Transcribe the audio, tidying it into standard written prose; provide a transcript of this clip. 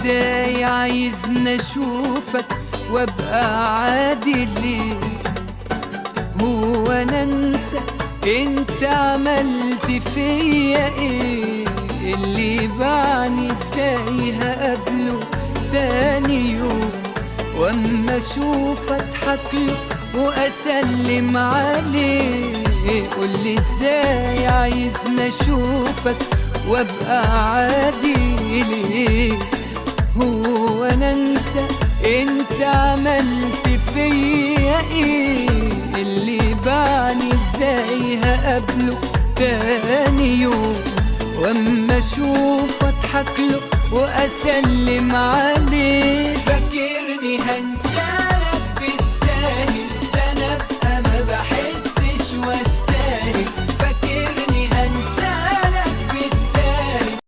ازاي عايزني اشوفك وابقى عادي ليه؟ هو انا انسى انت عملت فيا ايه؟ اللي باعني ازاي هقابله تاني يوم واما اشوف اضحك له واسلم عليه؟ قولي ازاي عايزني اشوفك وابقى عادي ليه؟ هو انا انسى انت عملت فيا ايه؟ اللي باعني ازاي هقابله تاني يوم واما اشوف اضحك له واسلم عليه؟ فاكرني هنسى